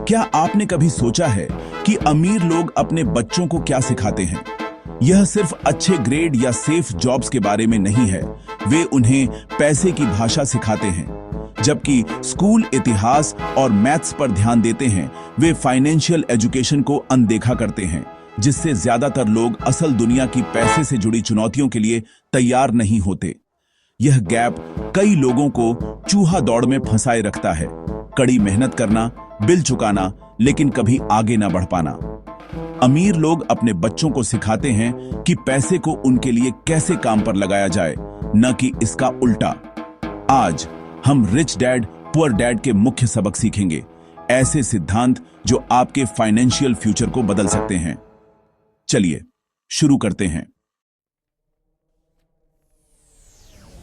क्या आपने कभी सोचा है कि अमीर लोग अपने बच्चों को क्या सिखाते हैं? यह सिर्फ अच्छे ग्रेड या सेफ जॉब्स के बारे में नहीं है, वे उन्हें पैसे की भाषा सिखाते हैं। जबकि स्कूल इतिहास और मैथ्स पर ध्यान देते हैं, वे फाइनेंशियल एजुकेशन को अनदेखा करते हैं, जिससे ज्यादातर लोग असल दुनिया की पैसे से जुड़ी चुनौतियों के लिए तैयार नहीं होते। यह गैप कई लोगों को चूहा दौड़ में फंसाए रखता है। कड़ी मेहनत करना, बिल चुकाना, लेकिन कभी आगे ना बढ़ पाना। अमीर लोग अपने बच्चों को सिखाते हैं कि पैसे को उनके लिए कैसे काम पर लगाया जाए, न कि इसका उल्टा। आज हम रिच डैड पुअर डैड के मुख्य सबक सीखेंगे, ऐसे सिद्धांत जो आपके फाइनेंशियल फ्यूचर को बदल सकते हैं। चलिए शुरू करते हैं।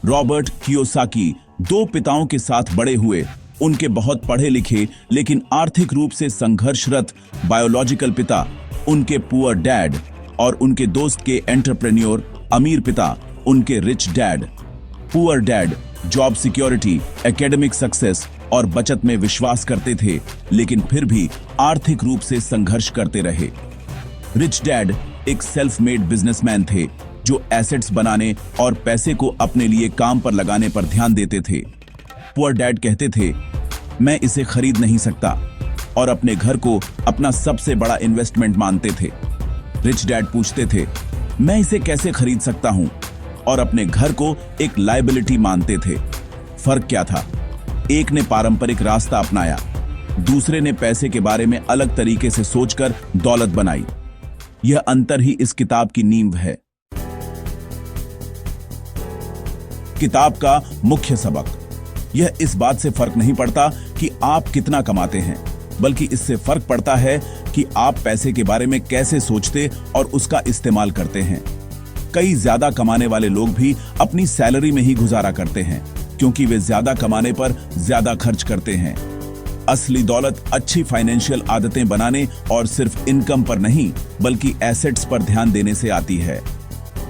रॉबर्ट कियोसाकी दो पिताओं के साथ बड़े हुए। उनके बहुत पढ़े लिखे लेकिन आर्थिक रूप से संघर्षरत बायोलॉजिकल पिता, उनके पुअर डैड, और उनके दोस्त के एंटरप्रेन्योर अमीर पिता, उनके rich dad. Poor dad job security, academic success और बचत में विश्वास करते थे, लेकिन फिर भी आर्थिक रूप से संघर्ष करते रहे। रिच डैड एक सेल्फ मेड बिजनेसमैन थे जो एसेट्स बनाने और पैसे को अपने लिए काम पर लगाने पर ध्यान देते थे। पुअर डैड कहते थे, मैं इसे खरीद नहीं सकता, और अपने घर को अपना सबसे बड़ा इन्वेस्टमेंट मानते थे। रिच डैड पूछते थे, मैं इसे कैसे खरीद सकता हूं, और अपने घर को एक लायबिलिटी मानते थे। फर्क क्या था? एक ने पारंपरिक रास्ता अपनाया, दूसरे ने पैसे के बारे में अलग तरीके से सोचकर दौलत बनाई। यह अंतर ही इस किताब की नींव है। किताब का मुख्य सबक, यह इस बात से फर्क नहीं पड़ता कि आप कितना कमाते हैं, बल्कि इससे फर्क पड़ता है कि आप पैसे के बारे में कैसे सोचते और उसका इस्तेमाल करते हैं। कई ज्यादा कमाने वाले लोग भी अपनी सैलरी में ही गुजारा करते हैं, क्योंकि वे ज्यादा कमाने पर ज्यादा खर्च करते हैं। असली दौलत अच्छी फाइनेंशियल आदतें बनाने और सिर्फ इनकम पर नहीं, बल्कि एसेट्स पर ध्यान देने से आती है।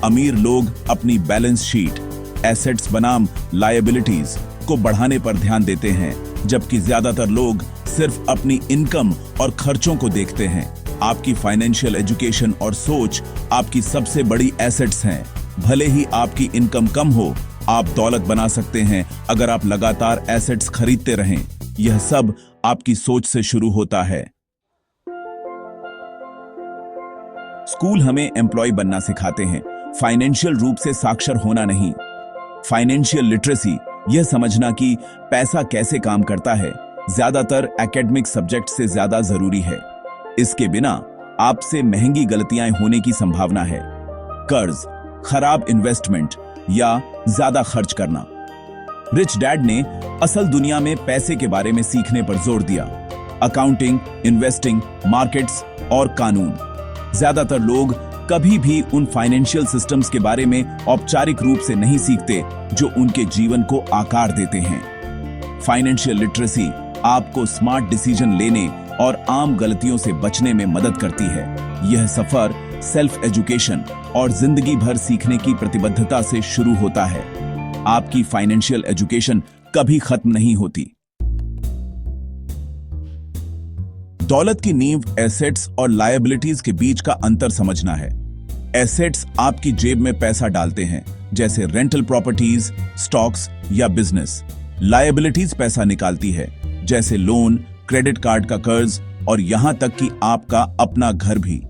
अमीर लोग अपनी बैलेंस शीट, एसेट्स बनाम लायबिलिटीज को बढ़ाने पर ध्यान देते हैं, जबकि ज्यादातर लोग सिर्फ अपनी इनकम और खर्चों को देखते हैं। आपकी फाइनेंशियल एजुकेशन और सोच आपकी सबसे बड़ी एसेट्स हैं। भले ही आपकी इनकम कम हो, आप दौलत बना सकते हैं अगर आप लगातार एसेट्स खरीदते रहें। यह सब आपकी सोच से शुरू होता है। स्कूल हमें एम्प्लॉय बनना सिखाते हैं, फाइनेंशियल रूप से साक्षर होना नहीं। फाइनेंशियल लिटरेसी, यह समझना कि पैसा कैसे काम करता है, ज्यादातर एकेडमिक सब्जेक्ट से ज्यादा जरूरी है। इसके बिना आपसे महंगी गलतियां होने की संभावना है। कर्ज, खराब इन्वेस्टमेंट या ज्यादा खर्च करना। रिच डैड ने असल दुनिया में पैसे के बारे में सीखने पर जोर दिया। अकाउंटिंग, इन्वेस्टिंग, मार्केट्स और कानून। ज्यादातर लोग कभी भी उन फाइनेंशियल सिस्टम्स के बारे में औपचारिक रूप से नहीं सीखते जो उनके जीवन को आकार देते हैं। फाइनेंशियल लिटरेसी आपको स्मार्ट डिसीजन लेने और आम गलतियों से बचने में मदद करती है। यह सफर सेल्फ एजुकेशन और जिंदगी भर सीखने की प्रतिबद्धता से शुरू होता है। आपकी फाइनेंशियल एजुकेशन कभी खत्म नहीं होती। दौलत की नींव एसेट्स और लायबिलिटीज के बीच का अंतर समझना है। एसेट्स आपकी जेब में पैसा डालते हैं, जैसे रेंटल प्रॉपर्टीज, स्टॉक्स या बिजनेस। लायबिलिटीज पैसा निकालती है, जैसे लोन, क्रेडिट कार्ड का कर्ज और यहां तक कि आपका अपना घर भी।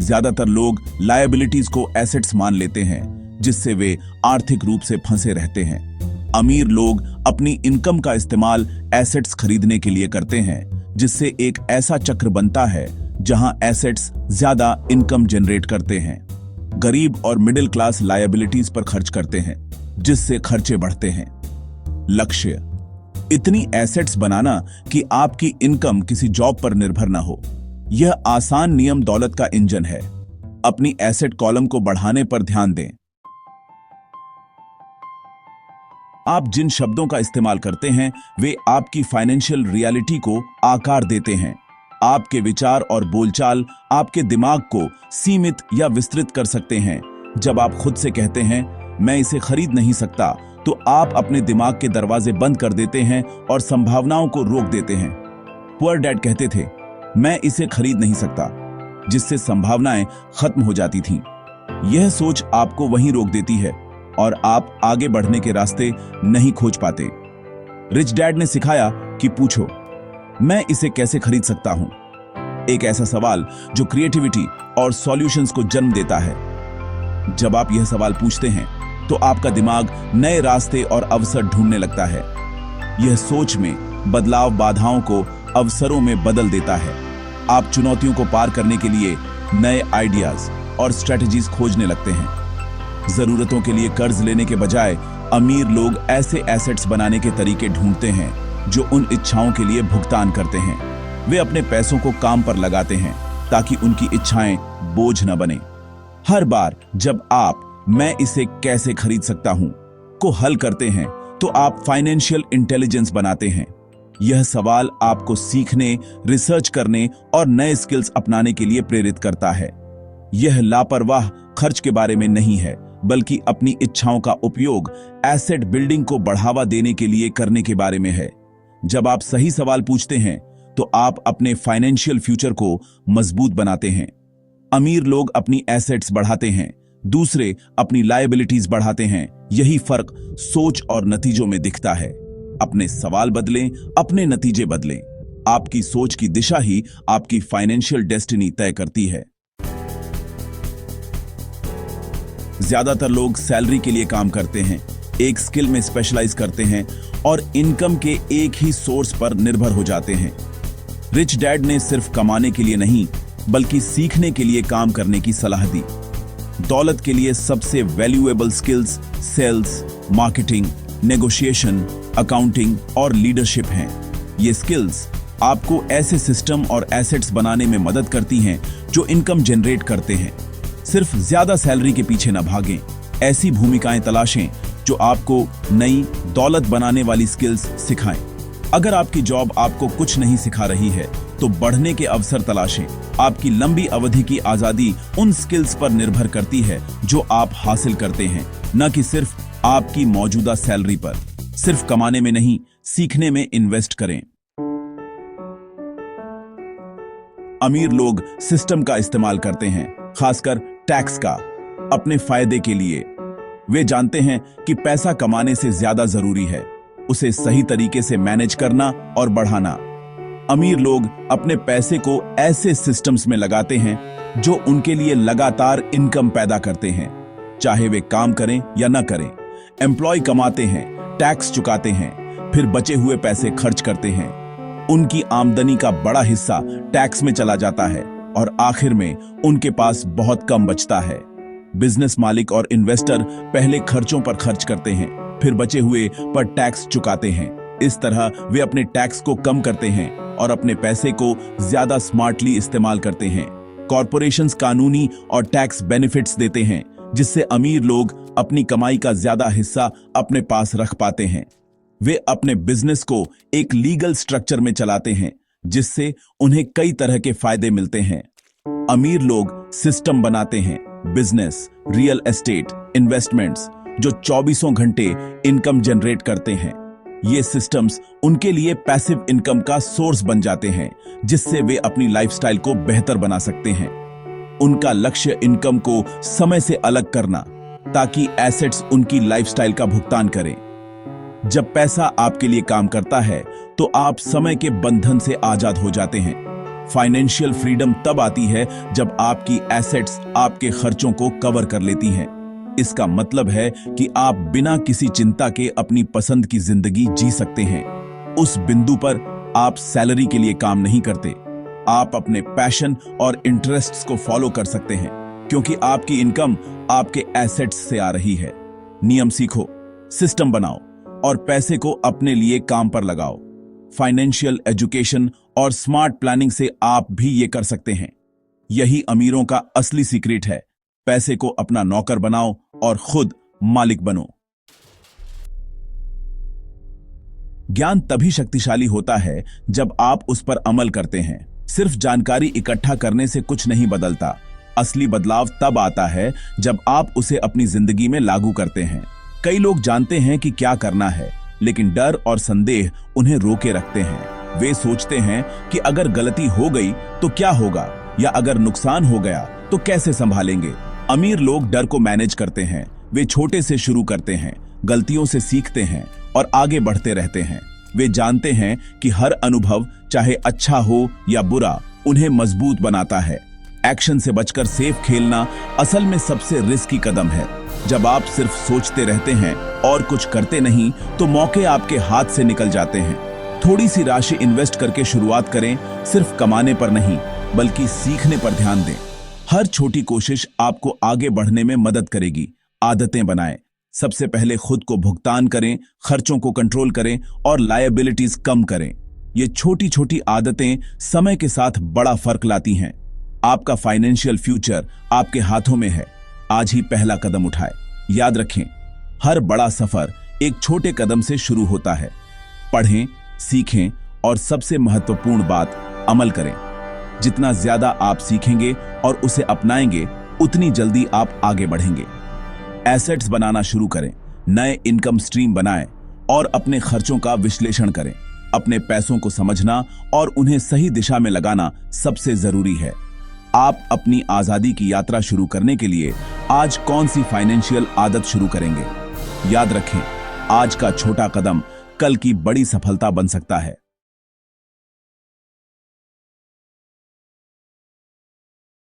ज्यादातर लोग लायबिलिटीज को एसेट्स मान लेते हैं, जिससे वे आर्थिक रूप से फंसे रहते हैं। अमीर लोग अपनी इनकम का इस्तेमाल एसेट्स खरीदने के लिए करते हैं, जिससे एक ऐसा चक्र बनता है जहां एसेट्स ज्यादा इनकम जनरेट करते हैं। गरीब और मिडिल क्लास लायबिलिटीज पर खर्च करते हैं, जिससे खर्चे बढ़ते हैं। लक्ष्य, इतनी एसेट्स बनाना कि आपकी इनकम किसी जॉब पर निर्भर न हो। यह आसान नियम दौलत का इंजन है। अपनी एसेट कॉलम को बढ़ाने पर ध्यान दें। आप जिन शब्दों का इस्तेमाल करते हैं, वे आपकी फाइनेंशियल रियलिटी को आकार देते हैं। आपके विचार और बोलचाल आपके दिमाग को सीमित या विस्तृत कर सकते हैं। जब आप खुद से कहते हैं, मैं इसे खरीद नहीं सकता, तो आप अपने दिमाग के दरवाजे बंद कर देते हैं और संभावनाओं को रोक देते हैं। पुअर डैड कहते थे, मैं इसे खरीद नहीं सकता, जिससे संभावनाएं खत्म हो जाती थीं। यह सोच आपको वहीं रोक देती है और आप आगे बढ़ने के रास्ते नहीं खोज पाते। रिच डैड ने सिखाया कि पूछो, मैं इसे कैसे खरीद सकता हूं? एक ऐसा सवाल जो क्रिएटिविटी और सॉल्यूशंस को जन्म देता है। जब आप यह सवाल पूछते हैं तो आपका दिमाग नए रास्ते और अवसर ढूंढने लगता है। यह सोच में बदलाव बाधाओं को अवसरों में बदल देता है। आप चुनौतियों को पार करने के लिए नए आइडियाज और स्ट्रेटजीज खोजने लगते हैं। जरूरतों के लिए कर्ज लेने के बजाय अमीर लोग ऐसे एसेट्स बनाने के तरीके ढूंढते हैं जो उन इच्छाओं के लिए भुगतान करते हैं। वे अपने पैसों को काम पर लगाते हैं ताकि उनकी इच्छाएं बोझ न बने। हर बार जब आप मैं इसे कैसे खरीद सकता हूं को हल करते हैं तो आप फाइनेंशियल इंटेलिजेंस बनाते हैं। यह सवाल आपको सीखने, रिसर्च करने और नए स्किल्स अपनाने के लिए प्रेरित करता है। यह लापरवाह खर्च के बारे में नहीं है, बल्कि अपनी इच्छाओं का उपयोग एसेट बिल्डिंग को बढ़ावा देने के लिए करने के बारे में है। जब आप सही सवाल पूछते हैं तो आप अपने फाइनेंशियल फ्यूचर को मजबूत बनाते हैं। अमीर लोग अपनी एसेट्स बढ़ाते हैं, दूसरे अपनी लायबिलिटीज बढ़ाते हैं। यही फर्क सोच और नतीजों में दिखता है। अपने सवाल बदलें, अपने नतीजे बदलें। आपकी सोच की दिशा ही आपकी फाइनेंशियल डेस्टिनी तय करती है। ज्यादातर लोग सैलरी के लिए काम करते हैं, एक स्किल में स्पेशलाइज करते हैं और इनकम के एक ही सोर्स पर निर्भर हो जाते हैं। रिच डैड ने सिर्फ कमाने के लिए नहीं, बल्कि सीखने के लिए काम करने की सलाह दी। दौलत के लिए सबसे valuable skills sales, marketing, negotiation, accounting और लीडरशिप हैं। ये स्किल्स आपको ऐसे सिस्टम और एसेट्स बनाने में मदद करती हैं जो इनकम जनरेट करते हैं। सिर्फ ज्यादा सैलरी के पीछे न भागें, ऐसी भूमिकाएं तलाशें जो आपको नई दौलत बनाने वाली स्किल्स सिखाएं। अगर आपकी जॉब आपको कुछ नहीं सिखा रही है तो बढ़ने के अवसर तलाशें। आपकी लंबी अवधि की आजादी उन स्किल्स पर निर्भर करती है जो आप हासिल करते हैं, न कि सिर्फ आपकी मौजूदा सैलरी पर। सिर्फ कमाने में नहीं, सीखने में इन्वेस्ट करें। अमीर लोग सिस्टम का इस्तेमाल करते हैं, खासकर टैक्स का, अपने फायदे के लिए। वे जानते हैं कि पैसा कमाने से ज्यादा जरूरी है उसे सही तरीके से मैनेज करना और बढ़ाना। अमीर लोग अपने पैसे को ऐसे सिस्टम्स में लगाते हैं जो उनके लिए लगातार इनकम पैदा करते हैं, चाहे वे काम करें या न करें। एम्प्लॉय कमाते हैं, टैक्स चुकाते हैं, फिर बचे हुए पैसे खर्च करते हैं। उनकी आमदनी का बड़ा हिस्सा टैक्स में चला जाता है और आखिर में उनके पास बहुत कम बचता है। बिजनेस मालिक और इन्वेस्टर पहले खर्चों पर खर्च करते हैं, फिर बचे हुए पर टैक्स चुकाते हैं। इस तरह वे अपने टैक्स को कम करते हैं और अपने पैसे को ज्यादा स्मार्टली इस्तेमाल करते हैं। कॉरपोरेशंस कानूनी और टैक्स बेनिफिट्स देते हैं, जिससे अमीर लोग अपनी कमाई का ज्यादा हिस्सा अपने पास रख पाते हैं। वे अपने बिजनेस को एक लीगल स्ट्रक्चर में चलाते हैं, जिससे उन्हें कई तरह के फायदे मिलते हैं। अमीर लोग सिस्टम बनाते हैं, बिजनेस, रियल एस्टेट, इन्वेस्टमेंट्स, जो 24 घंटे इनकम जनरेट करते हैं। ये सिस्टम्स उनके लिए पैसिव इनकम का सोर्स बन जाते हैं, जिससे वे अपनी लाइफस्टाइल को बेहतर बना सकते हैं। उनका लक्ष्य इनकम को समय से अलग करना, ताकि एसेट्स उनकी लाइफस्टाइल का भुगतान करें। जब पैसा आपके लिए काम करता है तो आप समय के बंधन से आजाद हो जाते हैं। फाइनेंशियल फ्रीडम तब आती है जब आपकी एसेट्स आपके खर्चों को कवर कर लेती हैं। इसका मतलब है कि आप बिना किसी चिंता के अपनी पसंद की जिंदगी जी सकते हैं। उस बिंदु पर आप सैलरी के लिए काम नहीं करते, आप अपने पैशन और इंटरेस्ट्स को फॉलो कर सकते हैं, क्योंकि आपकी इनकम आपके एसेट्स से आ रही है। नियम सीखो, सिस्टम बनाओ और पैसे को अपने लिए काम पर लगाओ। फाइनेंशियल एजुकेशन और स्मार्ट प्लानिंग से आप भी ये कर सकते हैं। यही अमीरों का असली सीक्रेट है। पैसे को अपना नौकर बनाओ और खुद मालिक बनो। ज्ञान तभी शक्तिशाली होता है जब आप उस पर अमल करते हैं। सिर्फ जानकारी इकट्ठा करने से कुछ नहीं बदलता। असली बदलाव तब आता है जब आप उसे अपनी जिंदगी में लागू करते हैं। कई लोग जानते हैं कि क्या करना है, लेकिन डर और संदेह उन्हें रोके रखते हैं। वे सोचते हैं कि अगर गलती हो गई तो क्या होगा, या अगर नुकसान हो गया तो कैसे संभालेंगे। अमीर लोग डर को मैनेज करते हैं। वे छोटे से शुरू करते हैं, गलतियों से सीखते हैं और आगे बढ़ते रहते हैं। वे जानते हैं कि हर अनुभव, चाहे अच्छा हो या बुरा, उन्हें मजबूत बनाता है। एक्शन से बचकर सेफ खेलना असल में सबसे रिस्की कदम है। जब आप सिर्फ सोचते रहते हैं और कुछ करते नहीं तो मौके आपके हाथ से निकल जाते हैं। थोड़ी सी राशि इन्वेस्ट करके शुरुआत करें, सिर्फ कमाने पर नहीं बल्कि सीखने पर ध्यान दें। हर छोटी कोशिश आपको आगे बढ़ने में मदद करेगी। आदतें बनाएं। सबसे पहले खुद को भुगतान करें, खर्चों को कंट्रोल करें और लायबिलिटीज कम करें। ये छोटी छोटी आदतें समय के साथ बड़ा फर्क लाती हैं। आपका फाइनेंशियल फ्यूचर आपके हाथों में है। आज ही पहला कदम उठाएं। याद रखें, हर बड़ा सफर एक छोटे कदम से शुरू होता है। पढ़ें, सीखें और सबसे महत्वपूर्ण बात, अमल करें। जितना ज्यादा आप सीखेंगे और उसे अपनाएंगे, उतनी जल्दी आप आगे बढ़ेंगे। एसेट्स बनाना शुरू करें, नए इनकम स्ट्रीम बनाएं और अपने खर्चों का विश्लेषण करें। अपने पैसों को समझना और उन्हें सही दिशा में लगाना सबसे जरूरी है। आप अपनी आजादी की यात्रा शुरू करने के लिए आज कौन सी फाइनेंशियल आदत शुरू करेंगे? याद रखें, आज का छोटा कदम कल की बड़ी सफलता बन सकता है।